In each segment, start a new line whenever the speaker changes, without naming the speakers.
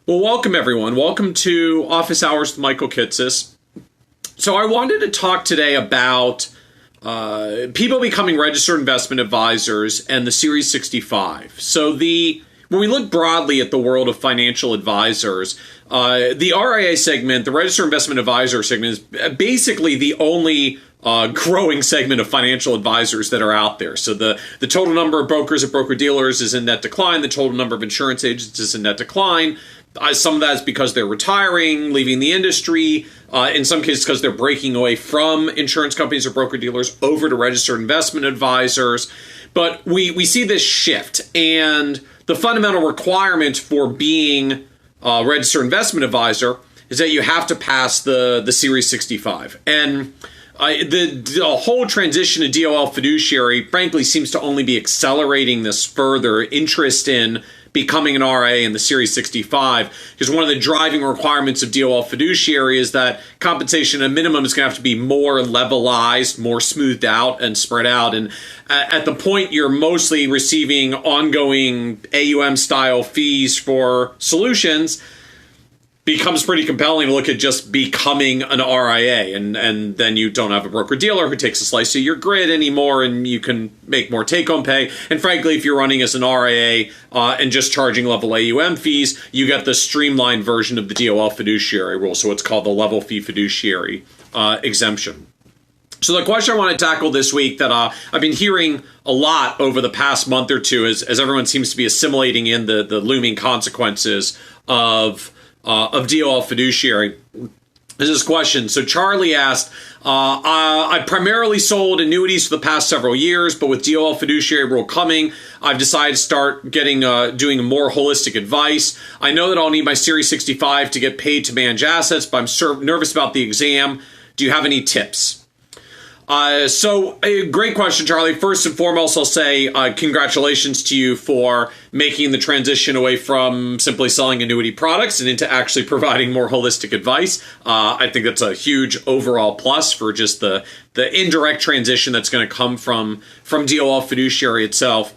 Well, welcome everyone. Welcome to Office Hours with Michael Kitces. So I wanted to talk today about people becoming registered investment advisors and the Series 65. So when we look broadly at the world of financial advisors, the RIA segment, the registered investment advisor segment, is basically the only growing segment of financial advisors that are out there. So the total number of brokers and broker-dealers is in net decline. The total number of insurance agents is in net decline. Some of that is because they're retiring, leaving the industry. In some cases, because they're breaking away from insurance companies or broker-dealers over to registered investment advisors. But we see this shift. And the fundamental requirement for being a registered investment advisor is that you have to pass the Series 65. And the whole transition to DOL fiduciary, frankly, seems to only be accelerating this further interest in becoming an RIA in the Series 65, because one of the driving requirements of DOL fiduciary is that compensation at minimum is going to have to be more levelized, more smoothed out and spread out. And at the point you're mostly receiving ongoing AUM-style fees for solutions, becomes pretty compelling to look at just becoming an RIA, and then you don't have a broker-dealer who takes a slice of your grid anymore, and you can make more take-home pay. And frankly, if you're running as an RIA and just charging level AUM fees, you get the streamlined version of the DOL fiduciary rule, so it's called the level fee fiduciary exemption. So the question I want to tackle this week that I've been hearing a lot over the past month or two as everyone seems to be assimilating in the looming consequences of DOL fiduciary is this question. So Charlie asked, I primarily sold annuities for the past several years, but with DOL fiduciary rule coming, I've decided to start doing more holistic advice. I know that I'll need my Series 65 to get paid to manage assets, but I'm nervous about the exam. Do you have any tips? So a great question, Charlie. First and foremost, I'll say congratulations to you for making the transition away from simply selling annuity products and into actually providing more holistic advice. I think that's a huge overall plus for just the indirect transition that's going to come from DOL fiduciary itself.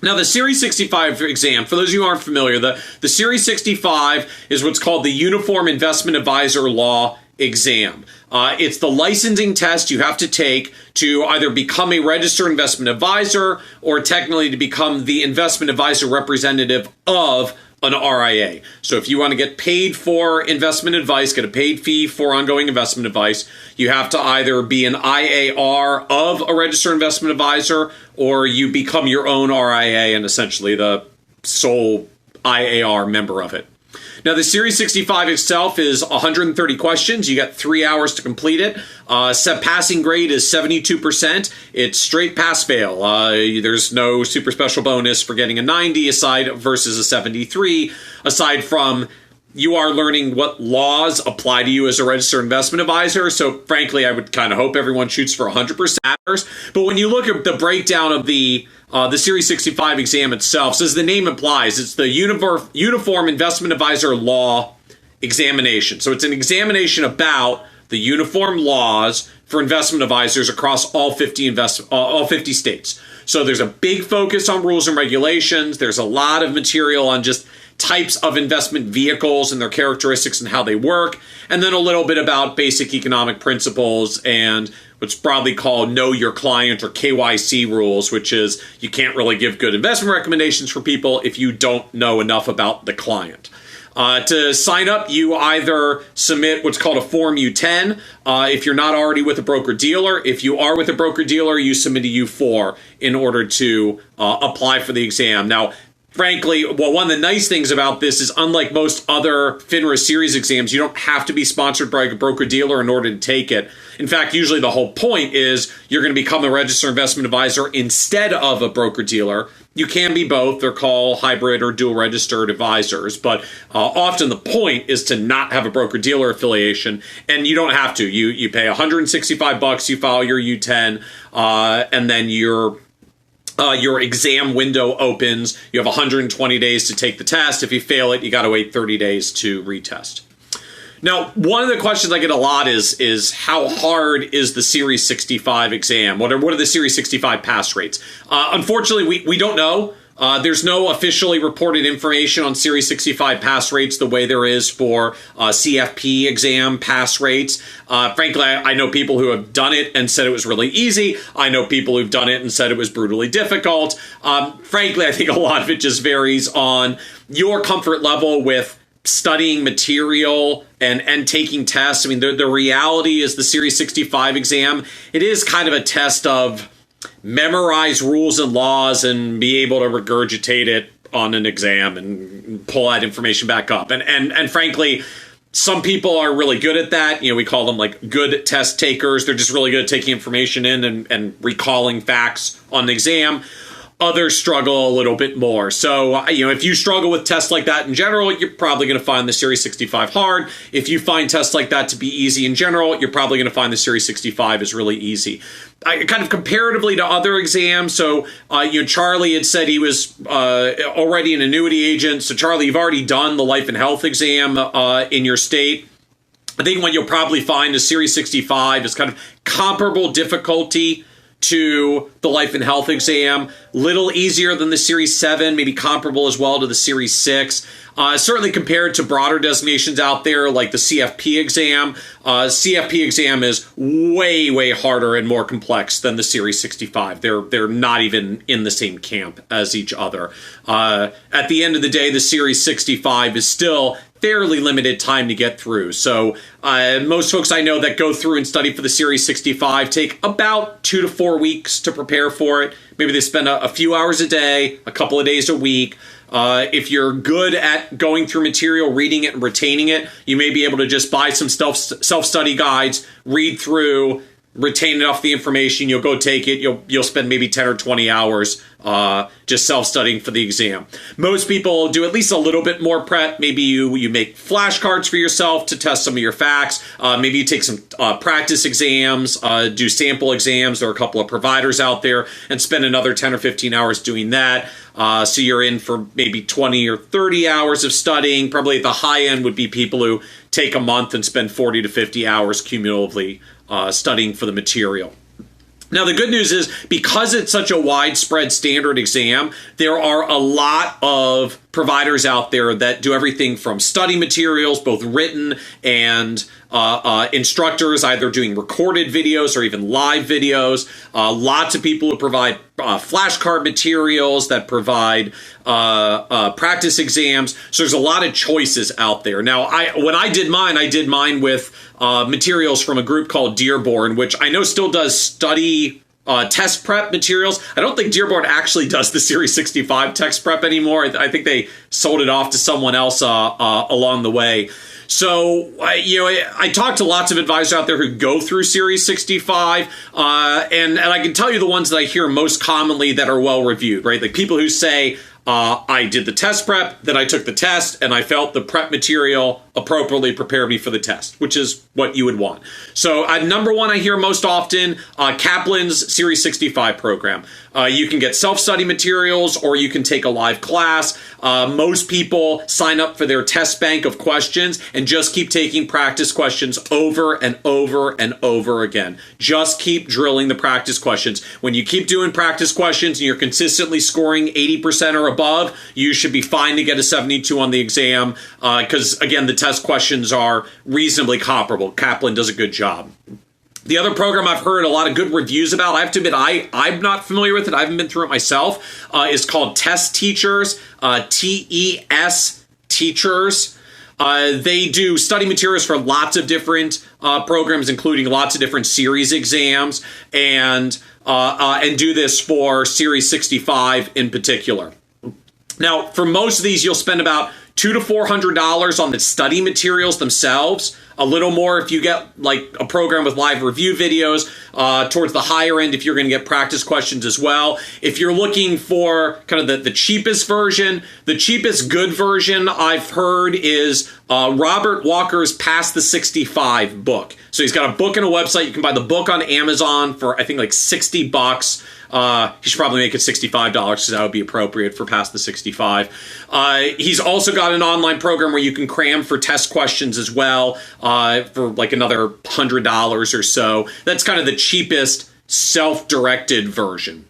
Now, the Series 65 exam, for those of you who aren't familiar, the Series 65 is what's called the Uniform Investment Advisor Law exam. It's the licensing test you have to take to either become a registered investment advisor or technically to become the investment advisor representative of an RIA. So if you want to get paid for investment advice, get a paid fee for ongoing investment advice, you have to either be an IAR of a registered investment advisor or you become your own RIA and essentially the sole IAR member of it. Now, the Series 65 itself is 130 questions. You got 3 hours to complete it. Set passing grade is 72%. It's straight pass-fail. There's no super special bonus for getting a 90 versus a 73, aside from you are learning what laws apply to you as a registered investment advisor. So, frankly, I would kind of hope everyone shoots for 100%. But when you look at the breakdown of the Series 65 exam itself, so as the name implies, it's the Uniform Investment Advisor Law examination. So it's an examination about the uniform laws for investment advisors across all 50 states. So there's a big focus on rules and regulations. There's a lot of material on just types of investment vehicles and their characteristics and how they work, and then a little bit about basic economic principles and what's broadly called Know Your Client or KYC rules, which is you can't really give good investment recommendations for people if you don't know enough about the client. To sign up, you either submit what's called a Form U-10 if you're not already with a broker-dealer. If you are with a broker-dealer, you submit a U-4 in order to apply for the exam. Now, frankly, well, one of the nice things about this is unlike most other FINRA series exams, you don't have to be sponsored by a broker-dealer in order to take it. In fact, usually the whole point is you're going to become a registered investment advisor instead of a broker-dealer. You can be both. They're called hybrid or dual registered advisors. But often the point is to not have a broker-dealer affiliation, and you don't have to. You pay $165, you file your U-10, and then your exam window opens. You have 120 days to take the test. If you fail it, you got to wait 30 days to retest. Now, one of the questions I get a lot is how hard is the Series 65 exam? What are the Series 65 pass rates? Unfortunately, we don't know. There's no officially reported information on Series 65 pass rates the way there is for CFP exam pass rates. Frankly, I know people who have done it and said it was really easy. I know people who've done it and said it was brutally difficult. Frankly, I think a lot of it just varies on your comfort level with studying material and taking tests. I mean, the reality is the Series 65 exam, it is kind of a test of memorize rules and laws and be able to regurgitate it on an exam and pull that information back up. And frankly, some people are really good at that. We call them like good test takers. They're just really good at taking information in and recalling facts on an exam. Others struggle a little bit more. So, if you struggle with tests like that in general, you're probably going to find the Series 65 hard. If you find tests like that to be easy in general, you're probably going to find the Series 65 is really easy. Kind of comparatively to other exams. So, Charlie had said he was already an annuity agent. So, Charlie, you've already done the life and health exam in your state. I think what you'll probably find is Series 65 is kind of comparable difficulty to the life and health exam, little easier than the Series 7, maybe comparable as well to the Series 6. Certainly compared to broader designations out there like the CFP exam. CFP exam is way, way harder and more complex than the Series 65. They're not even in the same camp as each other. At the end of the day, the Series 65 is still fairly limited time to get through. So most folks I know that go through and study for the Series 65 take about 2 to 4 weeks to prepare for it. Maybe they spend a few hours a day, a couple of days a week. If you're good at going through material, reading it, and retaining it, you may be able to just buy some self-study guides, read through, retain enough the information, you'll go take it, you'll spend maybe 10 or 20 hours just self-studying for the exam. Most people do at least a little bit more prep. Maybe you make flashcards for yourself to test some of your facts. Maybe you take some practice exams, do sample exams. There are a couple of providers out there, and spend another 10 or 15 hours doing that. So you're in for maybe 20 or 30 hours of studying. Probably at the high end would be people who take a month and spend 40 to 50 hours cumulatively studying for the material. Now, the good news is because it's such a widespread standard exam, there are a lot of providers out there that do everything from study materials, both written and instructors either doing recorded videos or even live videos. Lots of people who provide flashcard materials, that provide practice exams. So there's a lot of choices out there. Now, when I did mine with materials from a group called Dearborn, which I know still does study test prep materials. I don't think Dearborn actually does the Series 65 text prep anymore. I think they sold it off to someone else along the way. So, I talked to lots of advisors out there who go through Series 65, and I can tell you the ones that I hear most commonly that are well reviewed, right? Like people who say, I did the test prep, then I took the test, and I felt the prep material appropriately prepared me for the test, which is what you would want. So number one I hear most often, Kaplan's Series 65 program. You can get self-study materials or you can take a live class. Most people sign up for their test bank of questions and just keep taking practice questions over and over and over again. Just keep drilling the practice questions. When you keep doing practice questions and you're consistently scoring 80% or above, you should be fine to get a 72 on the exam because, again, the test questions are reasonably comparable. Kaplan does a good job. The other program I've heard a lot of good reviews about, I have to admit, I'm not familiar with it. I haven't been through it myself, is called Test Teachers, TES Teachers. They do study materials for lots of different programs, including lots of different series exams, and do this for Series 65 in particular. Now, for most of these, you'll spend about $200 to $400 on the study materials themselves. A little more if you get like a program with live review videos, towards the higher end if you're going to get practice questions as well. If you're looking for kind of the cheapest version, the cheapest good version I've heard is Robert Walker's Past the 65 book. So he's got a book and a website. You can buy the book on Amazon for I think like $60. He should probably make it $65 because that would be appropriate for Past the 65. He's also got an online program where you can cram for test questions as well for like another $100 or so. That's kind of the cheapest self-directed version.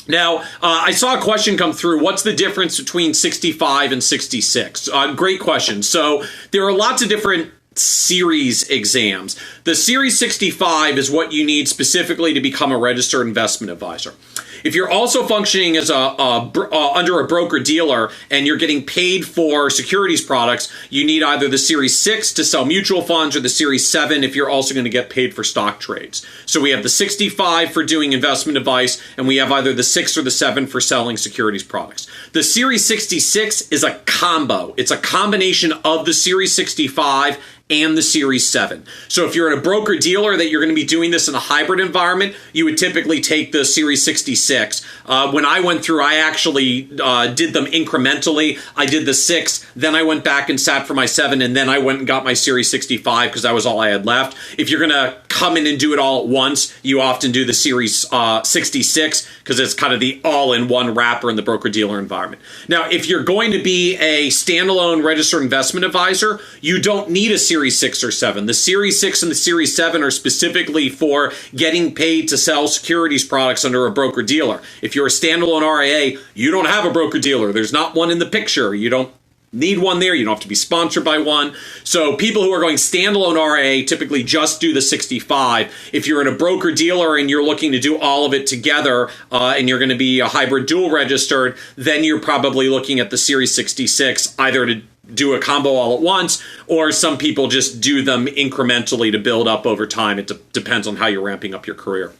Now, I saw a question come through. What's the difference between 65 and 66? Great question. So there are lots of different series exams. The Series 65 is what you need specifically to become a registered investment advisor. If you're also functioning as under a broker-dealer and you're getting paid for securities products, you need either the Series 6 to sell mutual funds or the Series 7 if you're also going to get paid for stock trades. So we have the 65 for doing investment advice, and we have either the 6 or the 7 for selling securities products. The Series 66 is a combo. It's a combination of the Series 65 and the Series 7. So if you're at a broker-dealer that you're going to be doing this in a hybrid environment, you would typically take the Series 66. When I went through, I actually did them incrementally. I did the 6, then I went back and sat for my 7, and then I went and got my Series 65 because that was all I had left. If you're going to come in and do it all at once, you often do the Series 66 because it's kind of the all-in-one wrapper in the broker-dealer environment. Now, if you're going to be a standalone registered investment advisor, you don't need a Series 6 or 7. The Series 6 and the Series 7 are specifically for getting paid to sell securities products under a broker-dealer. If you're a standalone RIA, you don't have a broker-dealer. There's not one in the picture. You don't need one there. You don't have to be sponsored by one. So people who are going standalone RIA typically just do the 65. If you're in a broker-dealer and you're looking to do all of it together and you're going to be a hybrid dual registered, then you're probably looking at the Series 66, either to do a combo all at once, or some people just do them incrementally to build up over time. It depends on how you're ramping up your career.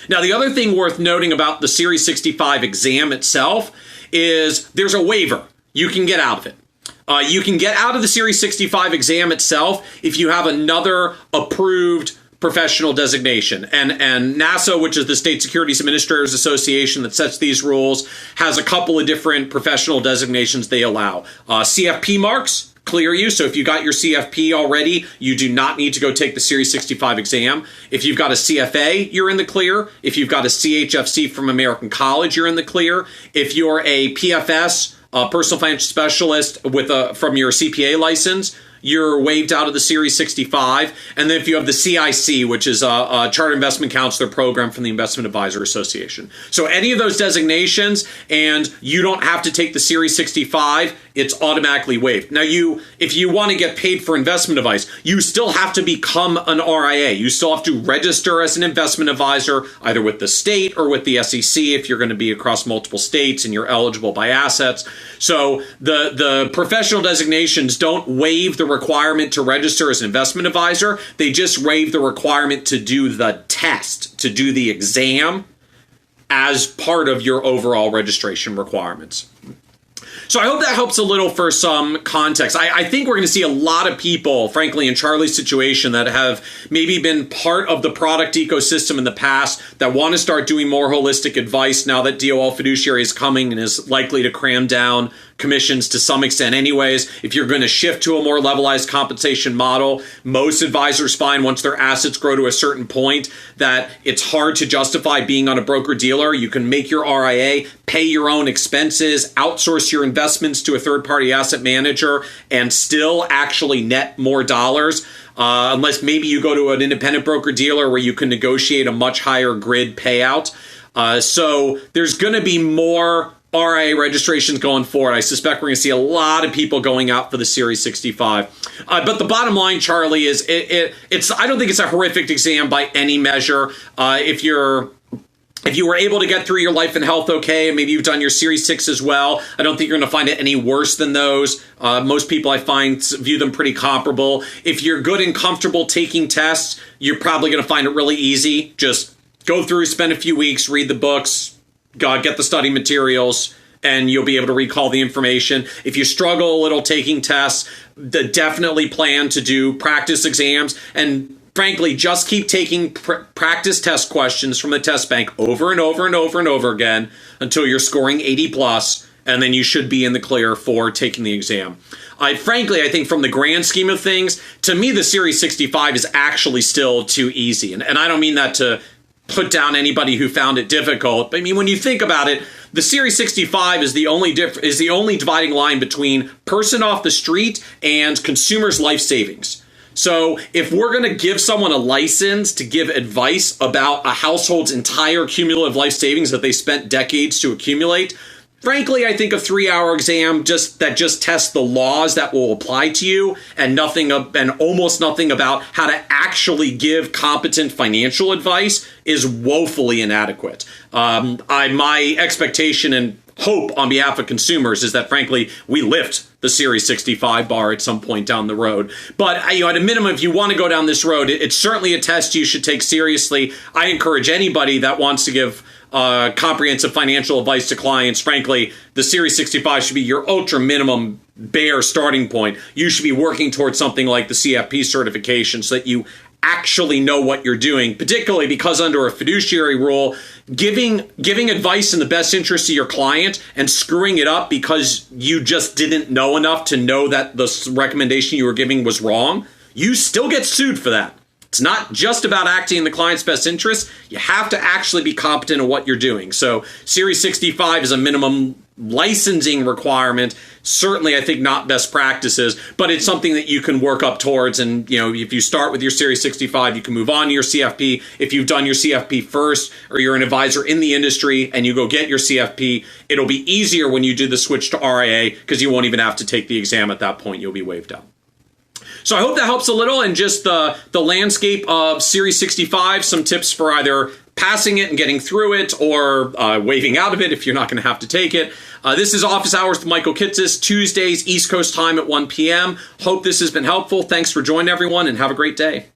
Now, the other thing worth noting about the Series 65 exam itself is there's a waiver. You can get out of it. You can get out of the Series 65 exam itself if you have another approved professional designation. And NASA, which is the State Securities Administrators Association that sets these rules, has a couple of different professional designations they allow. CFP marks clear you. So if you got your CFP already, you do not need to go take the Series 65 exam. If you've got a CFA, you're in the clear. If you've got a CHFC from American College, you're in the clear. If you're a PFS, personal financial specialist from your CPA license, you're waived out of the Series 65. And then if you have the CIC, which is a Chartered Investment Counselor program from the Investment Advisor Association. So any of those designations, and you don't have to take the Series 65, it's automatically waived. Now, if you want to get paid for investment advice, you still have to become an RIA. You still have to register as an investment advisor, either with the state or with the SEC if you're going to be across multiple states and you're eligible by assets. So the professional designations don't waive the requirement to register as an investment advisor. They just waive the requirement to do the test, to do the exam as part of your overall registration requirements. So I hope that helps a little for some context. I think we're going to see a lot of people, frankly, in Charlie's situation that have maybe been part of the product ecosystem in the past that want to start doing more holistic advice now that DOL fiduciary is coming and is likely to cram down commissions to some extent anyways. If you're going to shift to a more levelized compensation model, most advisors find once their assets grow to a certain point that it's hard to justify being on a broker-dealer. You can make your RIA, pay your own expenses, outsource your investments to a third-party asset manager, and still actually net more dollars. Unless maybe you go to an independent broker-dealer where you can negotiate a much higher grid payout. So there's going to be more RIA registrations going forward. I suspect we're going to see a lot of people going out for the Series 65. But the bottom line, Charlie, is it's. I don't think it's a horrific exam by any measure. If you were able to get through your life and health okay, and maybe you've done your Series 6 as well, I don't think you're going to find it any worse than those. Most people I find view them pretty comparable. If you're good and comfortable taking tests, you're probably going to find it really easy. Just go through, spend a few weeks, read the books, get the study materials, and you'll be able to recall the information. If you struggle a little taking tests, definitely plan to do practice exams. And frankly, just keep taking practice test questions from the test bank over and over and over and over again until you're scoring 80 plus, and then you should be in the clear for taking the exam. Frankly, I think from the grand scheme of things, to me, the Series 65 is actually still too easy. And I don't mean that to put down anybody who found it difficult. But I mean, when you think about it, the Series 65 is the only dividing line between person off the street and consumer's life savings. So if we're going to give someone a license to give advice about a household's entire cumulative life savings that they spent decades to accumulate, frankly, I think a 3-hour exam that just tests the laws that will apply to you and almost nothing about how to actually give competent financial advice is woefully inadequate. My expectation and hope on behalf of consumers is that, frankly, we lift the Series 65 bar at some point down the road. But at a minimum, if you want to go down this road, it's certainly a test you should take seriously. I encourage anybody that wants to give comprehensive financial advice to clients. Frankly, the Series 65 should be your ultra minimum bare starting point. You should be working towards something like the CFP certification so that you actually know what you're doing, particularly because under a fiduciary rule, giving advice in the best interest of your client and screwing it up because you just didn't know enough to know that the recommendation you were giving was wrong, you still get sued for that. It's not just about acting in the client's best interest. You have to actually be competent in what you're doing. So Series 65 is a minimum licensing requirement. Certainly, I think not best practices, but it's something that you can work up towards. And, if you start with your Series 65, you can move on to your CFP. If you've done your CFP first, or you're an advisor in the industry and you go get your CFP, it'll be easier when you do the switch to RIA because you won't even have to take the exam at that point. You'll be waived out. So I hope that helps a little, and just the landscape of Series 65, some tips for either passing it and getting through it or waiving out of it if you're not going to have to take it. This is Office Hours with Michael Kitces, Tuesdays, East Coast time at 1 p.m. Hope this has been helpful. Thanks for joining, everyone, and have a great day.